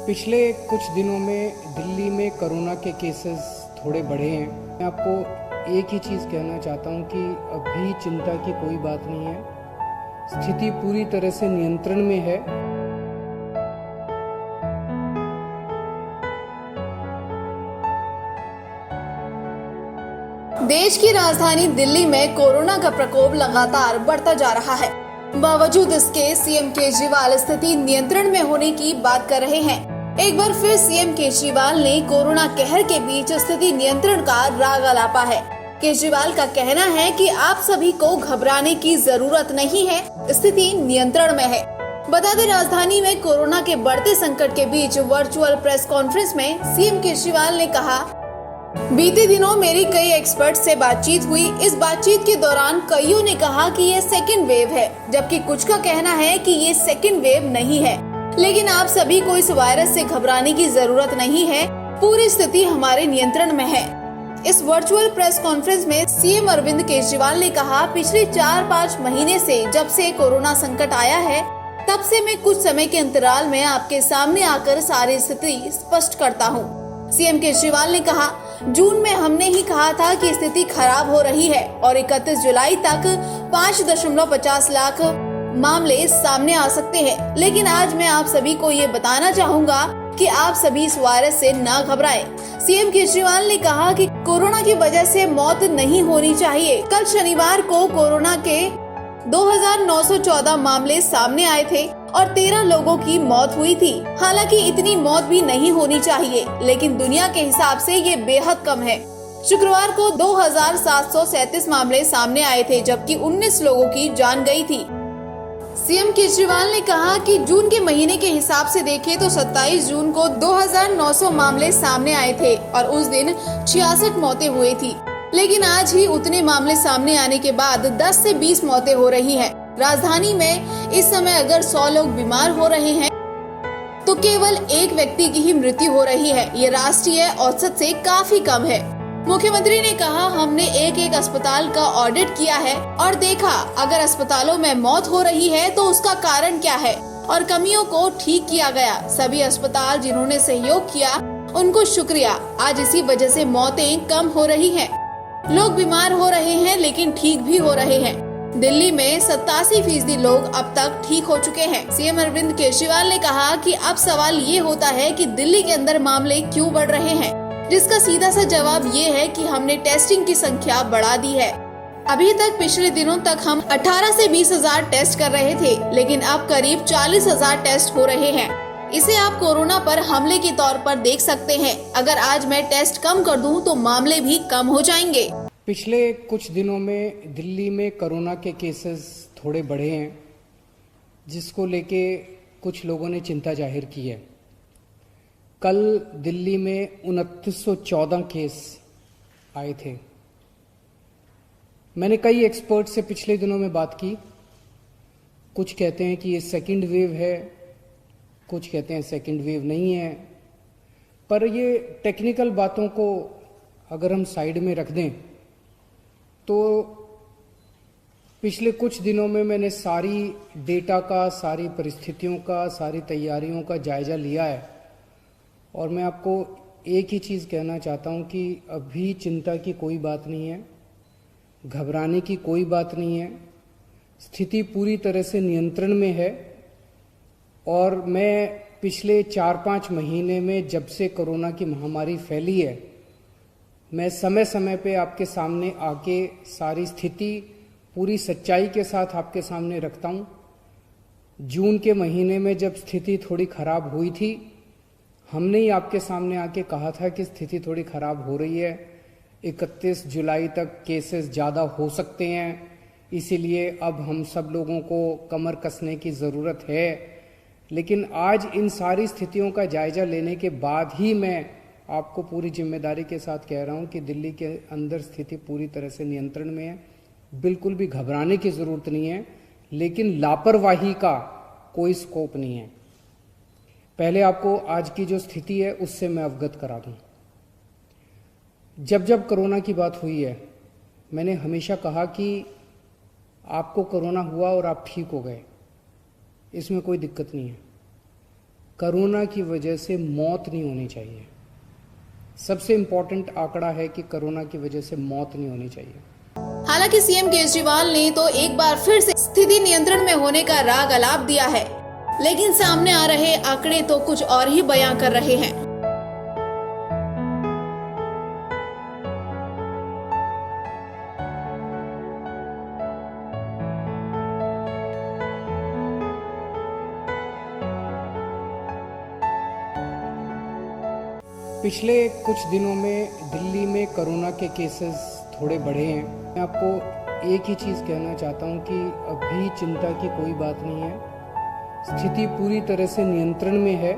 पिछले कुछ दिनों में दिल्ली में कोरोना के केसेस थोड़े बढ़े हैं। मैं आपको एक ही चीज़ कहना चाहता हूं कि अभी चिंता की कोई बात नहीं है। स्थिति पूरी तरह से नियंत्रण में है। देश की राजधानी दिल्ली में कोरोना का प्रकोप लगातार बढ़ता जा रहा है। बावजूद इसके सीएम केजरीवाल स्थिति नियंत्रण में होने की बात कर रहे हैं। एक बार फिर सीएम केजरीवाल ने कोरोना कहर के बीच स्थिति नियंत्रण का राग आलापा है। केजरीवाल का कहना है कि आप सभी को घबराने की जरूरत नहीं है, स्थिति नियंत्रण में है। बता दें, राजधानी में कोरोना के बढ़ते संकट के बीच वर्चुअल प्रेस कॉन्फ्रेंस में सीएम केजरीवाल ने कहा, बीते दिनों मेरी कई एक्सपर्ट से बातचीत हुई। इस बातचीत के दौरान कईयों ने कहा कि ये सेकेंड वेव है, जबकि कुछ का कहना है कि ये सेकेंड वेव नहीं है। लेकिन आप सभी को इस वायरस से घबराने की जरूरत नहीं है, पूरी स्थिति हमारे नियंत्रण में है। इस वर्चुअल प्रेस कॉन्फ्रेंस में सीएम अरविंद केजरीवाल ने कहा, पिछले 4-5 महीने से जब से कोरोना संकट आया है, तब से मैं कुछ समय के अंतराल में आपके सामने आकर सारी स्थिति स्पष्ट करता हूँ। सीएम केजरीवाल ने कहा, जून में हमने ही कहा था कि स्थिति खराब हो रही है और 31 जुलाई तक 5.50 लाख मामले सामने आ सकते हैं। लेकिन आज मैं आप सभी को ये बताना चाहूँगा कि आप सभी इस वायरस से न घबराएं। सीएम केजरीवाल ने कहा कि कोरोना की वजह से मौत नहीं होनी चाहिए। कल शनिवार को कोरोना के 2914 मामले सामने आए थे और 13 लोगों की मौत हुई थी। हालांकि इतनी मौत भी नहीं होनी चाहिए, लेकिन दुनिया के हिसाब से ये बेहद कम है। शुक्रवार को 2737 मामले सामने आए थे, जबकि 19 लोगों की जान गई थी। सीएम केजरीवाल ने कहा कि जून के महीने के हिसाब से देखें तो 27 जून को 2900 मामले सामने आए थे और उस दिन 66 मौतें हुई थी। लेकिन आज ही उतने मामले सामने आने के बाद 10 से 20 मौतें हो रही हैं। राजधानी में इस समय अगर 100 लोग बीमार हो रहे हैं तो केवल एक व्यक्ति की ही मृत्यु हो रही है। ये राष्ट्रीय औसत से काफी कम है। मुख्यमंत्री ने कहा, हमने एक अस्पताल का ऑडिट किया है और देखा अगर अस्पतालों में मौत हो रही है तो उसका कारण क्या है और कमियों को ठीक किया गया। सभी अस्पताल जिन्होंने सहयोग किया उनको शुक्रिया। आज इसी वजह से मौतें कम हो रही हैं। लोग बीमार हो रहे हैं लेकिन ठीक भी हो रहे हैं। दिल्ली में 87% लोग अब तक ठीक हो चुके हैं। सीएम अरविंद केजरीवाल ने कहा कि अब सवाल ये होता है कि दिल्ली के अंदर मामले क्यों बढ़ रहे हैं, जिसका सीधा सा जवाब ये है कि हमने टेस्टिंग की संख्या बढ़ा दी है। अभी तक पिछले दिनों तक हम 18 से 20 हजार टेस्ट कर रहे थे, लेकिन अब करीब 40 हजार टेस्ट हो रहे हैं। इसे आप कोरोना पर हमले के तौर पर देख सकते हैं। अगर आज मैं टेस्ट कम कर दूं तो मामले भी कम हो जाएंगे। पिछले कुछ दिनों में दिल्ली में कोरोना के केसेस थोड़े बढ़े हैं, जिसको लेके कुछ लोगों ने चिंता जाहिर की है। कल दिल्ली में 2914 केस आए थे। मैंने कई एक्सपर्ट से पिछले दिनों में बात की। कुछ कहते हैं कि ये सेकंड वेव है, कुछ कहते हैं सेकंड वेव नहीं है। पर ये टेक्निकल बातों को अगर हम साइड में रख दें तो पिछले कुछ दिनों में मैंने सारी डेटा का, सारी परिस्थितियों का, सारी तैयारियों का जायजा लिया है और मैं आपको एक ही चीज़ कहना चाहता हूं कि अभी चिंता की कोई बात नहीं है, घबराने की कोई बात नहीं है। स्थिति पूरी तरह से नियंत्रण में है और मैं पिछले 4-5 महीने में जब से कोरोना की महामारी फैली है, मैं समय समय पे आपके सामने आके सारी स्थिति पूरी सच्चाई के साथ आपके सामने रखता हूँ। जून के महीने में जब स्थिति थोड़ी खराब हुई थी, हमने ही आपके सामने आके कहा था कि स्थिति थोड़ी खराब हो रही है, 31 जुलाई तक केसेस ज़्यादा हो सकते हैं, इसीलिए अब हम सब लोगों को कमर कसने की ज़रूरत है। लेकिन आज इन सारी स्थितियों का जायजा लेने के बाद ही मैं आपको पूरी जिम्मेदारी के साथ कह रहा हूं कि दिल्ली के अंदर स्थिति पूरी तरह से नियंत्रण में है। बिल्कुल भी घबराने की ज़रूरत नहीं है, लेकिन लापरवाही का कोई स्कोप नहीं है। पहले आपको आज की जो स्थिति है उससे मैं अवगत करा दूं। जब जब कोरोना की बात हुई है, मैंने हमेशा कहा कि आपको कोरोना हुआ और आप ठीक हो गए, इसमें कोई दिक्कत नहीं है। कोरोना की वजह से मौत नहीं होनी चाहिए। सबसे इम्पोर्टेंट आंकड़ा है कि कोरोना की वजह से मौत नहीं होनी चाहिए। हालांकि सीएम केजरीवाल ने तो एक बार फिर से स्थिति नियंत्रण में होने का राग अलाप दिया है, लेकिन सामने आ रहे आंकड़े तो कुछ और ही बयां कर रहे हैं। पिछले कुछ दिनों में दिल्ली में कोरोना के केसेस थोड़े बढ़े हैं। मैं आपको एक ही चीज़ कहना चाहता हूं कि अभी चिंता की कोई बात नहीं है। स्थिति पूरी तरह से नियंत्रण में है।